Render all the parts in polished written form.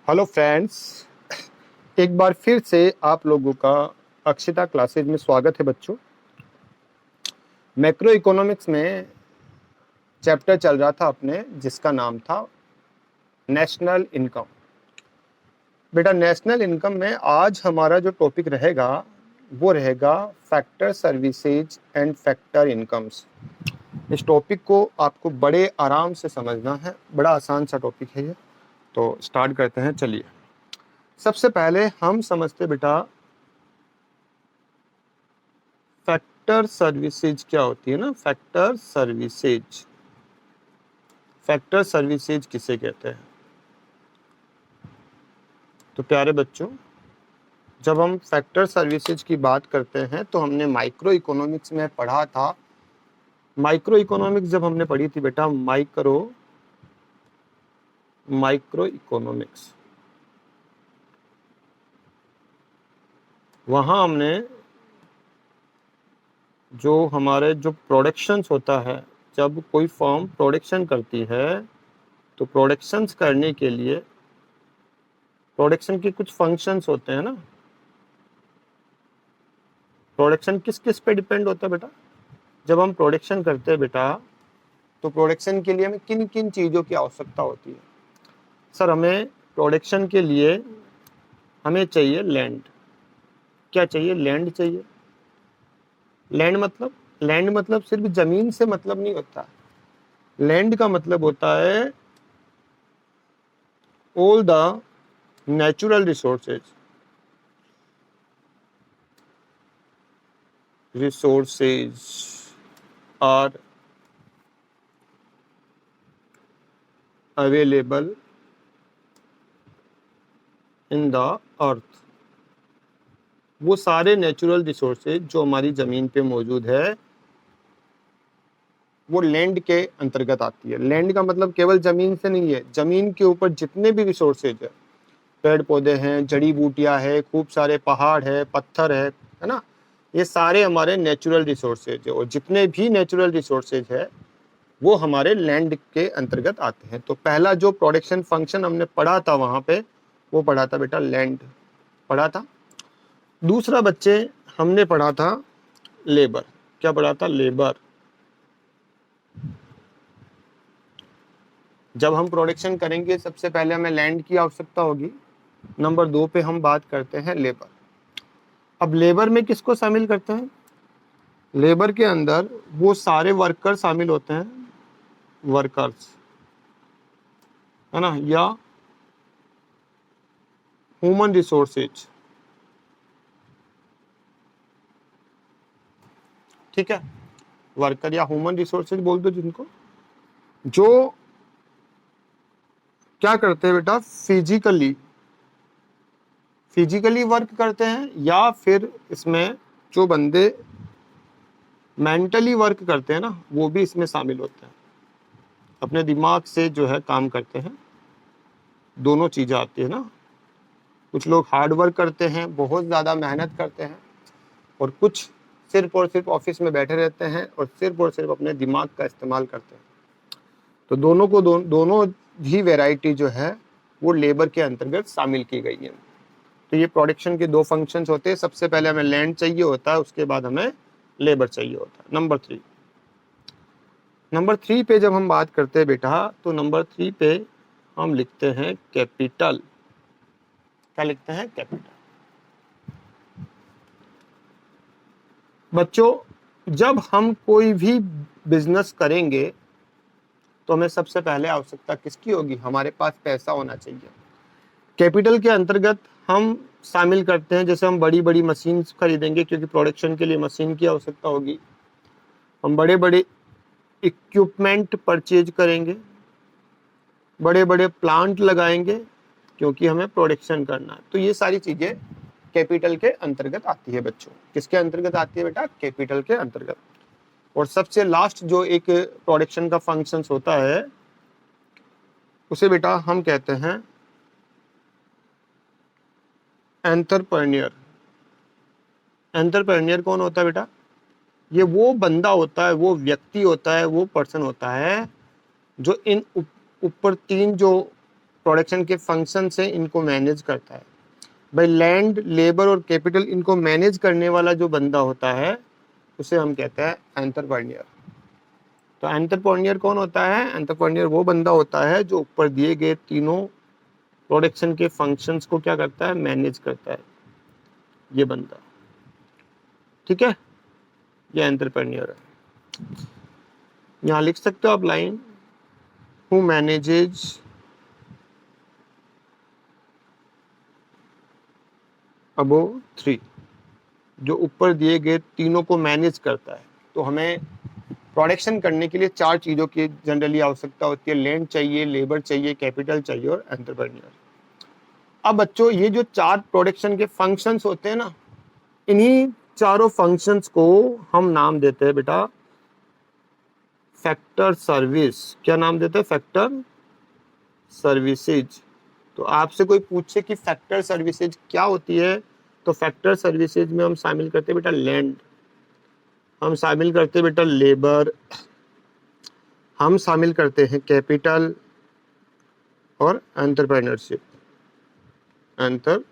Hello friends, एक बार फिर से आप लोगों का अक्षिता क्लासेज में स्वागत है बच्चों। मैक्रो इकोनॉमिक्स में चैप्टर चल रहा था अपने, जिसका नाम था नेशनल इनकम। बेटा, नेशनल इनकम में आज हमारा जो टॉपिक रहेगा वो रहेगा factor services and factor incomes. इस टॉपिक को आपको बड़े आराम से समझना है, बड़ा आसान सा टॉपिक है ये। तो स्टार्ट करते हैं। चलिए, सबसे पहले हम समझते बेटा फैक्टर सर्विसेज क्या होती है ना। फैक्टर सर्विसेज किसे कहते हैं? तो प्यारे बच्चों, जब हम फैक्टर सर्विसेज की बात करते हैं तो हमने माइक्रो इकोनॉमिक्स में पढ़ा था। माइक्रो इकोनॉमिक्स जब हमने पढ़ी थी बेटा, माइक्रो इकोनॉमिक्स, वहां हमने जो हमारे जो प्रोडक्शंस होता है, जब कोई फर्म प्रोडक्शन करती है तो प्रोडक्शंस करने के लिए प्रोडक्शन के कुछ फंक्शंस होते हैं ना। प्रोडक्शन किस किस पे डिपेंड होता है बेटा? जब हम प्रोडक्शन करते हैं बेटा, तो प्रोडक्शन के लिए हमें किन किन चीज़ों की आवश्यकता होती है? सर, हमें प्रोडक्शन के लिए हमें चाहिए लैंड। क्या चाहिए? लैंड चाहिए। लैंड मतलब सिर्फ जमीन से मतलब नहीं होता। लैंड का मतलब होता है all the natural resources are available in the earth. वो सारे नेचुरल रिसोर्सेज जो हमारी जमीन पे मौजूद है वो लैंड के अंतर्गत आती है। लैंड का मतलब केवल जमीन से नहीं है, जमीन के ऊपर जितने भी रिसोर्सेज है, पेड़ पौधे हैं, जड़ी बूटियां है, खूब सारे पहाड़ है, पत्थर है ना, ये सारे हमारे नेचुरल रिसोर्सेज है। और जितने भी नेचुरल रिसोर्सेज है वो हमारे लैंड के अंतर्गत आते हैं। तो पहला जो प्रोडक्शन फंक्शन हमने पढ़ा था वहां पे, वो पढ़ा था बेटा लैंड पढ़ा था। दूसरा बच्चे हमने पढ़ा था लेबर। क्या पढ़ा था? लेबर। जब हम प्रोडक्शन करेंगे सबसे पहले हमें लैंड की आवश्यकता होगी। नंबर 2 पे हम बात करते हैं लेबर। अब लेबर में किसको शामिल करते हैं? लेबर के अंदर वो सारे वर्कर शामिल होते हैं, वर्कर्स, है ना, या ह्यूमन रिसोर्सेज। ठीक है, वर्कर या ह्यूमन रिसोर्सेज बोल दो जिनको, जो क्या करते हैं बेटा, फिजिकली वर्क करते हैं, या फिर इसमें जो बंदे मेंटली वर्क करते हैं ना, वो भी इसमें शामिल होते हैं। अपने दिमाग से जो है काम करते हैं, दोनों चीज़ें आती है ना। कुछ लोग हार्ड वर्क करते हैं, बहुत ज़्यादा मेहनत करते हैं, और कुछ सिर्फ और सिर्फ ऑफिस में बैठे रहते हैं और सिर्फ और सिर्फ अपने दिमाग का इस्तेमाल करते हैं। तो दोनों ही वैरायटी जो है वो लेबर के अंतर्गत शामिल की गई है। तो ये प्रोडक्शन के 2 फंक्शंस होते हैं। सबसे पहले हमें लैंड चाहिए होता है, उसके बाद हमें लेबर चाहिए होता है। नंबर 3 पे जब हम बात करते हैं बेटा, तो नंबर 3 पे हम लिखते हैं कैपिटल। क्या लिखते हैं? कैपिटल। बच्चों, जब हम कोई भी बिजनेस करेंगे तो हमें सबसे पहले आवश्यकता किसकी होगी? हमारे पास पैसा होना चाहिए। कैपिटल के अंतर्गत हम शामिल करते हैं, जैसे हम बड़ी बड़ी मशीन खरीदेंगे क्योंकि प्रोडक्शन के लिए मशीन की आवश्यकता होगी। हम बड़े बड़े इक्विपमेंट परचेज करेंगे, बड़े बड़े प्लांट लगाएंगे क्योंकि हमें प्रोडक्शन करना है। तो ये सारी चीजें कैपिटल के अंतर्गत आती है बच्चों। किसके अंतर्गत आती है बेटा? कैपिटल के अंतर्गत। और सबसे लास्ट जो एक प्रोडक्शन का फंक्शंस होता है उसे बेटा हम कहते हैं एंटरप्रेन्योर। एंटरप्रेन्योर कौन होता है बेटा? ये वो बंदा होता है, वो व्यक्ति होता है, वो पर्सन होता है जो इन ऊपर 3 जो प्रोडक्शन के फंक्शन से इनको मैनेज करता है। भाई लैंड, लेबर और कैपिटल, इनको मैनेज करने वाला जो बंदा होता है उसे हम कहते हैं एंटरप्रेन्योर। तो एंटरप्रेन्योर कौन होता है? एंटरप्रेन्योर वो बंदा होता है जो ऊपर दिए गए तीनों प्रोडक्शन के फंक्शंस को क्या करता है? मैनेज करता है, ये बंदा। ठीक है, ये एंटरप्रेन्योर है। यहाँ लिख सकते हो आप लाइन, हु मैनेजेज अबोव 3, जो ऊपर दिए गए तीनों को मैनेज करता है। तो हमें प्रोडक्शन करने के लिए 4 चीज़ों की जनरली आवश्यकता होती है। लैंड चाहिए, लेबर चाहिए, कैपिटल चाहिए और एंटरप्रेन्योर। अब बच्चों ये जो 4 प्रोडक्शन के फंक्शंस होते हैं ना, इन्हीं चारों फंक्शंस को हम नाम देते हैं बेटा फैक्टर सर्विस। क्या नाम देते हैं? Factor services. तो आपसे कोई पूछे कि फैक्टर सर्विसेज क्या होती है, तो फैक्टर सर्विसेज में हम शामिल करते हैं बेटा लैंड, हम शामिल करते हैं बेटा लेबर, हम शामिल करते हैं कैपिटल और एंटरप्रेन्योरशिप, एंटरप्रेन्योर।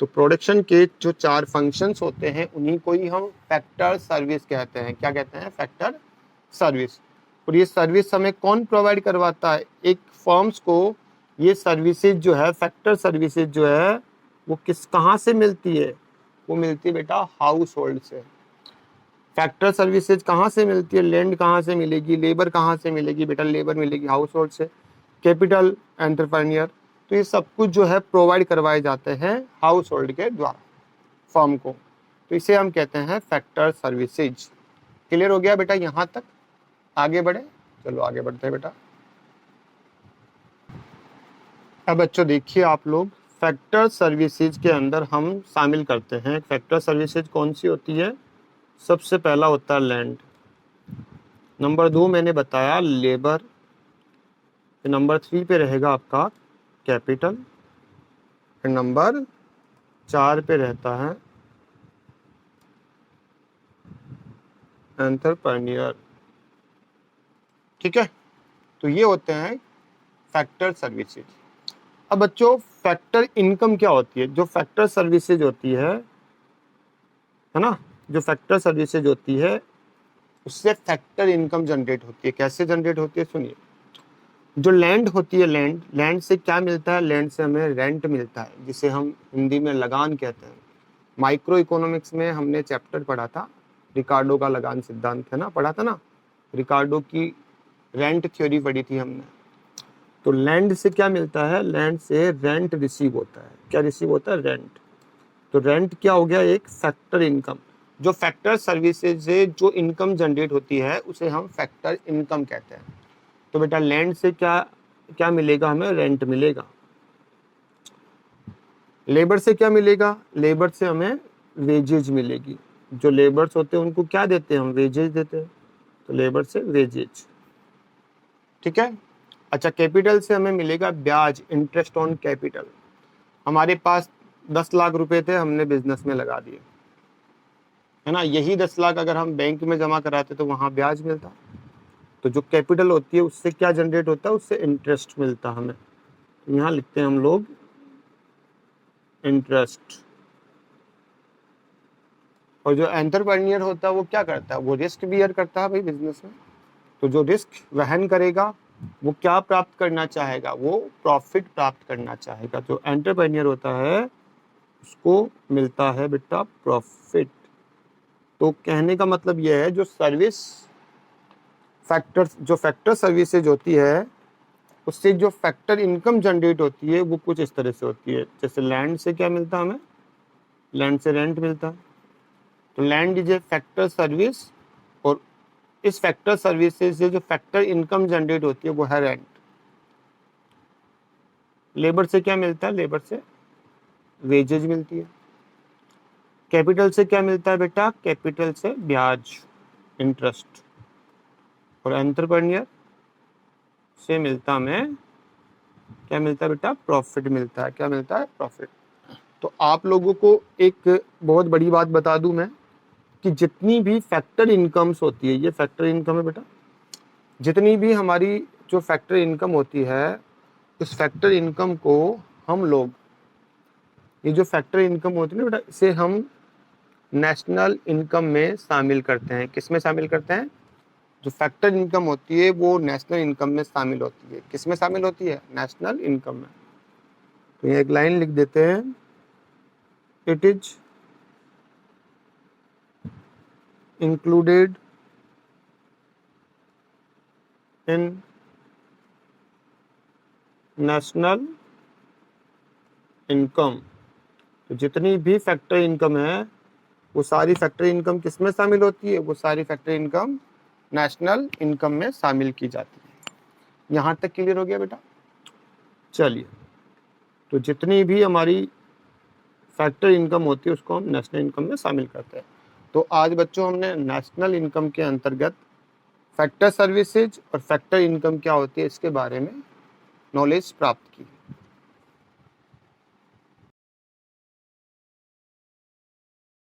तो प्रोडक्शन के जो 4 फंक्शंस होते हैं उन्हीं को ही हम फैक्टर सर्विस कहते हैं। क्या कहते हैं? Factor service. और ये सर्विस हमें कौन प्रोवाइड करवाता है? एक फर्म्स को ये सर्विसेज जो है, फैक्टर सर्विसेज जो है, वो कहाँ से मिलती है? वो मिलती है बेटा हाउस होल्ड से। फैक्टर सर्विसेज कहाँ से मिलती है? लैंड कहाँ से मिलेगी? लेबर कहाँ से मिलेगी? बेटा लेबर मिलेगी हाउस होल्ड से। Capital, entrepreneur. तो ये सब कुछ जो है प्रोवाइड करवाए जाते हैं हाउस होल्ड के द्वारा फर्म को। तो इसे हम कहते हैं फैक्टर सर्विसेज। क्लियर हो गया बेटा यहाँ तक? आगे बढ़े, चलो आगे बढ़ते हैं बेटा। अब बच्चों देखिए आप लोग, फैक्टर सर्विसेज के अंदर हम शामिल करते हैं, फैक्टर सर्विसेज कौन सी होती है? सबसे पहला होता है लैंड, नंबर 2 मैंने बताया लेबर, नंबर 3 पे रहेगा आपका कैपिटल, नंबर 4 पे रहता है एंटरप्रेन्योर। ठीक है, तो ये होते हैं फैक्टर सर्विसेज। अब बच्चों फैक्टर इनकम क्या होती है? जो फैक्टर सर्विसेज होती है ना, जो फैक्टर सर्विसेज होती है उससे फैक्टर इनकम जनरेट होती है। कैसे जनरेट होती है? सुनिए, जो लैंड होती है, लैंड से क्या मिलता है? लैंड से हमें रेंट मिलता है, जिसे हम हिंदी में लगान कहते हैं। माइक्रो इकोनॉमिक्स में हमने चैप्टर पढ़ा था, रिकार्डो का लगान सिद्धांत है ना, पढ़ा था ना, रिकार्डो की रेंट थ्योरी पढ़ी थी हमने। तो लैंड से क्या मिलता है? लैंड से रेंट रिसीव होता है। क्या रिसीव होता है? रेंट। तो रेंट क्या हो गया? एक फैक्टर इनकम। जो फैक्टर सर्विसेज से जो इनकम जनरेट होती है उसे हम फैक्टर इनकम कहते हैं। तो बेटा लैंड से क्या क्या मिलेगा हमें? रेंट मिलेगा। लेबर से क्या मिलेगा? लेबर से हमें वेजेज मिलेगी। जो लेबर्स होते हैं उनको क्या देते हैं? हम वेजेज देते हैं, तो लेबर से वेजेज। ठीक है। अच्छा, कैपिटल से हमें मिलेगा ब्याज, इंटरेस्ट ऑन कैपिटल। हमारे पास 10 लाख रुपए थे, हमने बिजनेस में लगा दिए, है ना, यही 10 लाख अगर हम बैंक में जमा कराते तो वहां ब्याज मिलता। तो जो कैपिटल होती है उससे क्या जनरेट होता है? उससे इंटरेस्ट मिलता हमें। यहाँ लिखते हैं हम लोग इंटरेस्ट। और जो एंटरप्रेन्योर होता है वो क्या करता है? वो रिस्क बियर करता है भाई बिजनेस में। तो जो रिस्क वहन करेगा वो क्या प्राप्त करना चाहेगा? वो प्रॉफिट प्राप्त करना चाहेगा। जो एंटरप्रेन्योर होता है उसको मिलता है बेटा प्रॉफिट। तो कहने का मतलब यह है, जो सर्विस फैक्टर, जो फैक्टर सर्विसेज होती है उससे जो फैक्टर इनकम जनरेट होती है वो कुछ इस तरह से होती है। जैसे लैंड से क्या मिलता है हमें? लैंड से रेंट मिलता है। तो land is a factor service, और इस फैक्टर सर्विसेज से जो फैक्टर इनकम जनरेट होती है वो है रेंट। लेबर से क्या मिलता है? लेबर से वेजेज मिलती है। कैपिटल से क्या मिलता है बेटा? कैपिटल से ब्याज, इंटरेस्ट। और एंटरप्रेन्योर से मिलता हमें क्या मिलता है बेटा? प्रॉफिट मिलता है। क्या मिलता है? प्रॉफिट। तो आप लोगों को एक बहुत बड़ी बात बता दूं मैं, कि जितनी भी फैक्टर इनकम्स होती है, ये फैक्टर इनकम है बेटा, जितनी भी हमारी जो फैक्टर इनकम होती है, उस फैक्टर इनकम को हम लोग, ये जो फैक्टर इनकम होती है ना बेटा, इसे हम नेशनल इनकम में शामिल करते हैं। किस में शामिल करते हैं? जो फैक्टर इनकम होती है वो नेशनल इनकम में शामिल होती है। किस में शामिल होती है? नेशनल इनकम में। तो ये एक लाइन लिख देते हैं, it is included in national income. तो जितनी भी फैक्टर इनकम है वो सारी फैक्टर इनकम किस में शामिल होती है? वो सारी फैक्टर इनकम नेशनल इनकम में शामिल की जाती है। यहाँ तक क्लियर हो गया बेटा? चलिए, तो जितनी भी हमारी फैक्टर इनकम होती है उसको हम नेशनल इनकम में शामिल करते हैं। तो आज बच्चों हमने नेशनल इनकम के अंतर्गत फैक्टर सर्विसेज और फैक्टर इनकम क्या होती है इसके बारे में नॉलेज प्राप्त की।